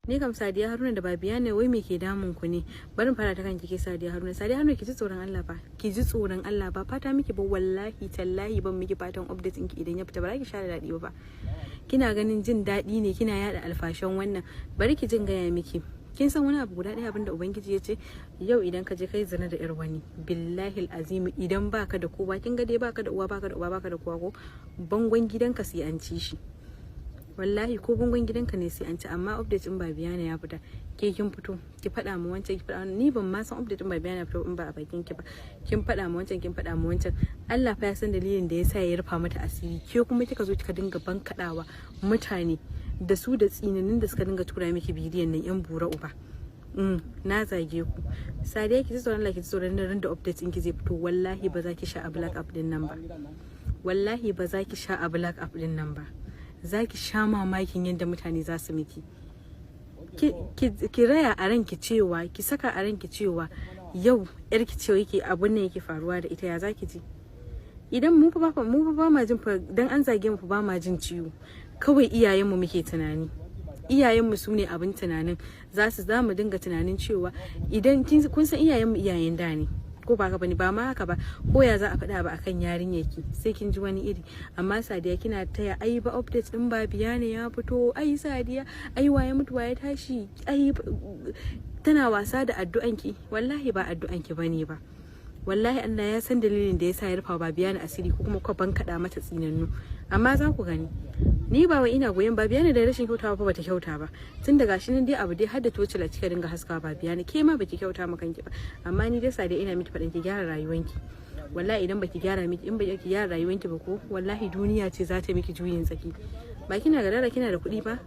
Ni kam Sadiya Haruna da Babiana wai me ke damun ku ne? Barin fara ta kanki ke Sadiya Haruna. Sadiya Haruna ki ji tsoron Allah ba. Ki ji tsoron Allah ba. Fata miki ba wallahi tallahi ban miki fatan update ɗinki idan ya fita ba ki sha da daɗi ba. Kina ganin jin daɗi ne kina yada alfashan wannan. Bari ki jin gaya miki. Kin san wani abu guda ɗaya abinda Ubangiji ya ce yau idan ka je kai zina da yar wani billahi azimi idan baka da kowa kin ga dai baka da uwa baka da uba baka da kowa ko bangon gidanka sai an ci shi. Wallahi ko gungun gidanka ne sai an ci amma update din Babiana ya fita ke kin fito ki faɗa mu wancan ki faɗa ni ban ma san update din Babiana ya fito in ba a bakin ki ba kin faɗa mu wancan kin faɗa mu wancan Allah fa ya san dalilin da yasa ya rufa mata asiri ke kuma kika zo kika dinga bankadawa mutane da su da tsinanin da suka dinga tura miki bidiyon nan yan bura uba na zage ku Sadiya ki ji tsoron Allah ki ji tsoron ran da update din ki zai fito wallahi ba za ki sha a black app din nan ba wallahi ba za ki sha a black app din nan ba za ki sha mamakin yadda mutane za su miki ki raya a ranki cewa ki saka a ranki cewa yau yarki cewa yake abun nan yake faruwa da ita ya za ki ji idan mu fa ba ma jin fa dan an zage mu fa ba ma jin ciwo kawai iyayenmu muke tunani iyayenmu su ne abin tunanin za mu dinga tunanin cewa idan kun san iyayenmu iyayen da ne ko ba ka bane ba ma haka ba ko ya za a faɗa ba akan yarinyar ki sai kin ji wani iri amma Sadiya kina taya ai ba update din Babiana ya fito ai Sadiya ai waye mutu waye tashi ai tana wasa da addu'an ki wallahi ba addu'an ki bane ba wallahi Allah ya san dalilin da yasa ya rufa Babiana asiri ko kuma ko ban kada mata tsinannu amma za ku gani ni ba wai ina goyon Babiana da rashin kyautawa fa bata kyauta ba tun daga shi nan dai abu dai har da tocila kika dinga haskawa Babiana ke ma baki kyauta ma kanki ba amma ni dai Sadiya ina miki faɗin ki gyara rayuwanki wallahi idan baki gyara gyara rayuwanki ba ko wallahi duniya ce za ta miki juyin tsaki ba kina gadara kina da kuɗi ba